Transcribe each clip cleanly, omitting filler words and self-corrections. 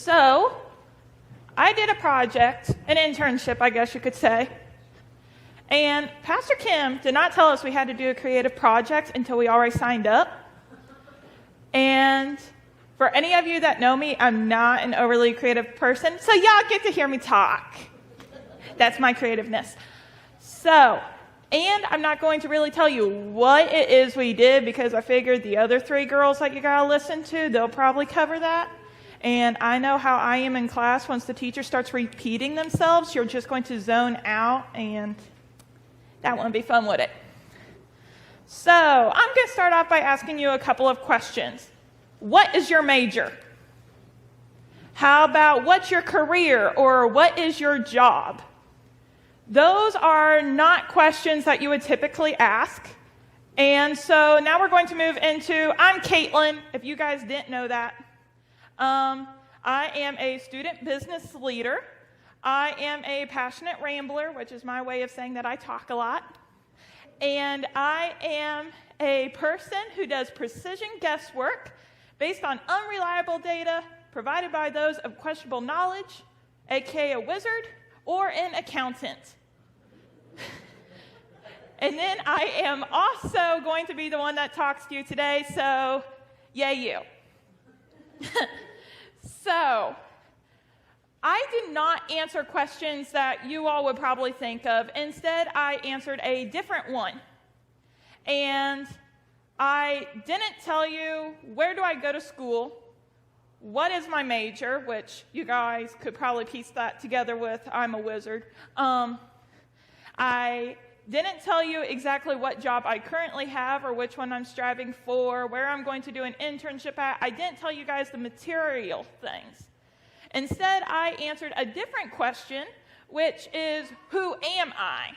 So, I did a project, an internship, I guess you could say. And Pastor Kim did not tell us we had to do a creative project until we already signed up. And for any of you that know me, I'm not an overly creative person, so y'all get to hear me talk. That's my creativeness. So, and I'm not going to really tell you what it is we did because I figured the other 3 girls that you gotta listen to, they'll probably cover that. And I know how I am in class. Once the teacher starts repeating themselves, you're just going to zone out, and that won't be fun, would it? So I'm going to start off by asking you a couple of questions. What is your major? How about what's your career, or what is your job? Those are not questions that you would typically ask. And so now we're going to move into, I'm Katelyn, if you guys didn't know that. I am a student business leader. I am a passionate rambler, which is my way of saying that I talk a lot. And I am a person who does precision guesswork based on unreliable data provided by those of questionable knowledge, aka a wizard, or an accountant. And then I am also going to be the one that talks to you today, so yay you. So, I did not answer questions that you all would probably think of. Instead, I answered a different one. And I didn't tell you where do I go to school, what is my major, which you guys could probably piece that together with I'm a wizard. I didn't tell you exactly what job I currently have or which one I'm striving for, where I'm going to do an internship at. I didn't tell you guys the material things. Instead, I answered a different question, which is, who am I?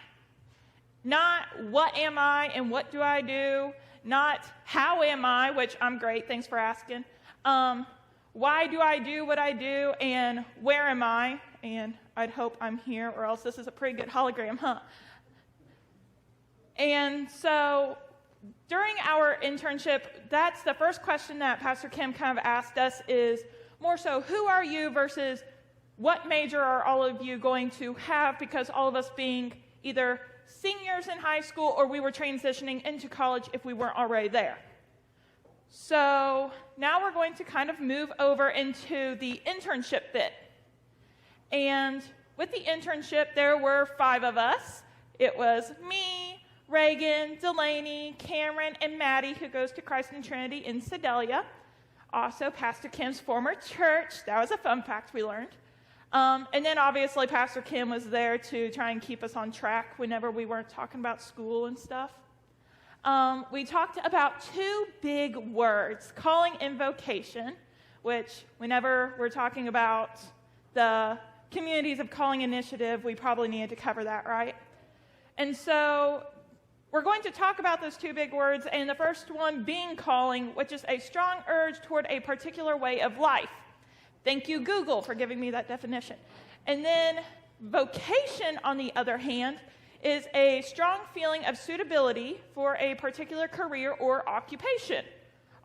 Not what am I and what do I do? Not how am I, which I'm great, thanks for asking. Why do I do what I do, and where am I? And I'd hope I'm here, or else this is a pretty good hologram, huh? And so during our internship, that's the first question that Pastor Kim kind of asked us is more so, who are you versus what major are all of you going to have, because all of us being either seniors in high school or we were transitioning into college if we weren't already there. So now we're going to kind of move over into the internship bit. And with the internship, there were 5 of us. It was me, Reagan, Delaney, Cameron, and Maddie, who goes to Christ and Trinity in Sedalia. Also, Pastor Kim's former church. That was a fun fact we learned. And then, obviously, Pastor Kim was there to try and keep us on track whenever we weren't talking about school and stuff. We talked about 2 big words, calling and vocation, which whenever we're talking about the Communities of Calling Initiative, we probably needed to cover that, right? And so we're going to talk about those 2 big words, and the first one being calling, which is a strong urge toward a particular way of life. Thank you, Google, for giving me that definition. And then vocation, on the other hand, is a strong feeling of suitability for a particular career or occupation.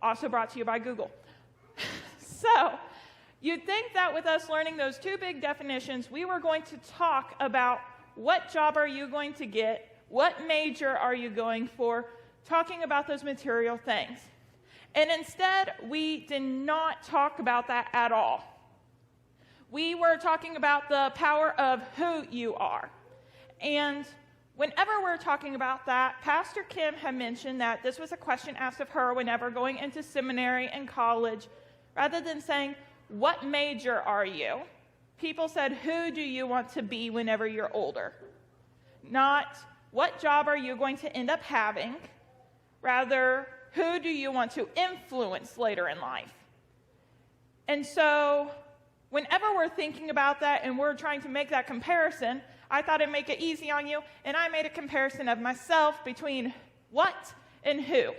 Also brought to you by Google. So, you'd think that with us learning those 2 big definitions, we were going to talk about what job are you going to get, what major are you going for, talking about those material things. And instead, we did not talk about that at all. We were talking about the power of who you are. And whenever we're talking about that, Pastor Kim had mentioned that this was a question asked of her whenever going into seminary and college. Rather than saying, what major are you? People said, who do you want to be whenever you're older? Not, what job are you going to end up having? Rather, who do you want to influence later in life? And so, whenever we're thinking about that and we're trying to make that comparison, I thought it'd make it easy on you, and I made a comparison of myself between what and who.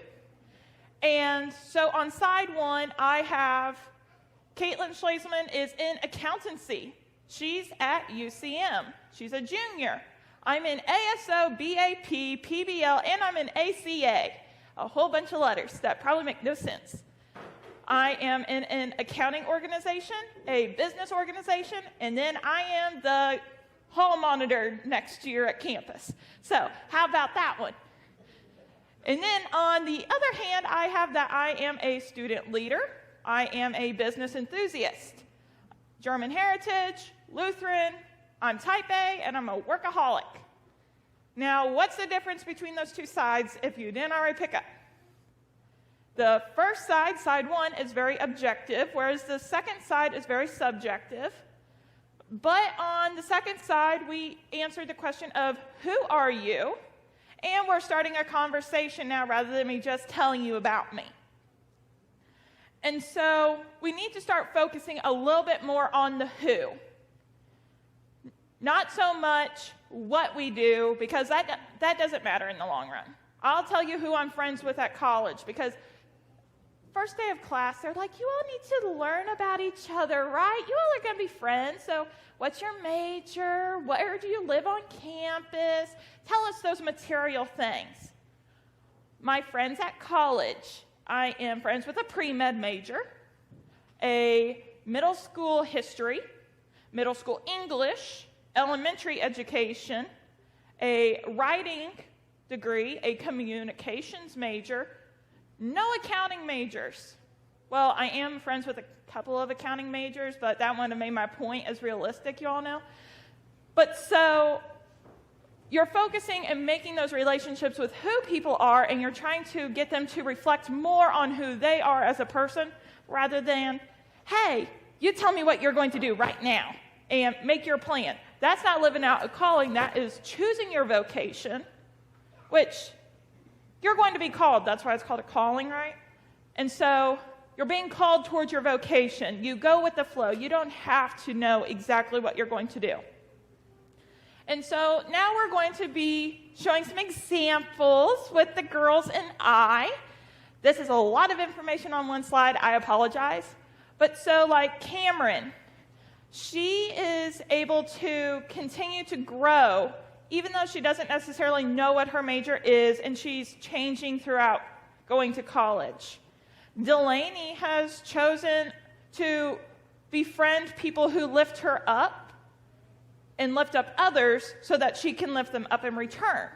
And so on side 1, I have Katelyn Schema is in accountancy. She's at UCM. She's a junior. I'm in ASO, BAP, PBL, and I'm in ACA. A whole bunch of letters that probably make no sense. I am in an accounting organization, a business organization, and then I am the hall monitor next year at campus. So how about that one? And then on the other hand, I have that I am a student leader. I am a business enthusiast. German heritage, Lutheran, I'm type A, and I'm a workaholic. Now, what's the difference between those two sides if you didn't already pick up? The first side, side one, is very objective, whereas the second side is very subjective. But on the second side, we answered the question of, who are you? And we're starting a conversation now rather than me just telling you about me. And so we need to start focusing a little bit more on the who. Not so much what we do, because that doesn't matter in the long run. I'll tell you who I'm friends with at college, because first day of class, they're like, you all need to learn about each other, right? You all are going to be friends, so what's your major? Where do you live on campus? Tell us those material things. My friends at college, I am friends with a pre-med major, a middle school history, middle school English, elementary education, a writing degree, a communications major, no accounting majors. Well, I am friends with a couple of accounting majors, but that wouldn't have made my point as realistic, you all know. But so you're focusing and making those relationships with who people are, and you're trying to get them to reflect more on who they are as a person, rather than, hey, you tell me what you're going to do right now, and make your plan. That's not living out a calling. That is choosing your vocation, which you're going to be called. That's why it's called a calling, right? And so you're being called towards your vocation. You go with the flow. You don't have to know exactly what you're going to do. And so now we're going to be showing some examples with the girls and I. This is a lot of information on one slide. I apologize. But so like Cameron, she is able to continue to grow even though she doesn't necessarily know what her major is, and she's changing throughout going to college. Delaney has chosen to befriend people who lift her up and lift up others so that she can lift them up in return.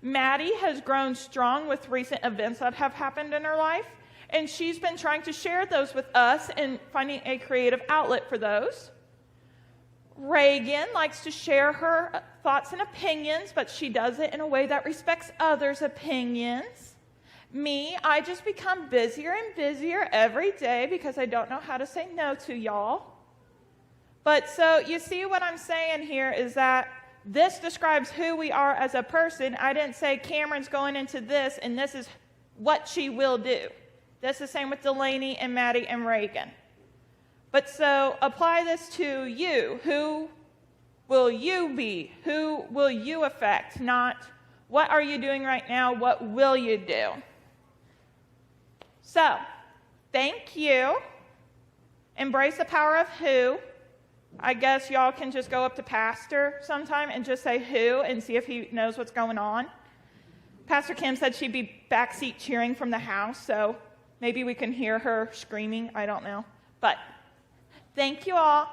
Maddie has grown strong with recent events that have happened in her life, and she's been trying to share those with us and finding a creative outlet for those. Reagan likes to share her thoughts and opinions, but she does it in a way that respects others' opinions. Me, I just become busier and busier every day because I don't know how to say no to y'all. But so you see what I'm saying here is that this describes who we are as a person. I didn't say Cameron's going into this and this is what she will do. That's the same with Delaney and Maddie and Reagan. But so apply this to you. Who will you be? Who will you affect? Not what are you doing right now? What will you do? So, thank you. Embrace the power of who. I guess y'all can just go up to Pastor sometime and just say who and see if he knows what's going on. Pastor Kim said she'd be backseat cheering from the house, so maybe we can hear her screaming. I don't know. But thank you all.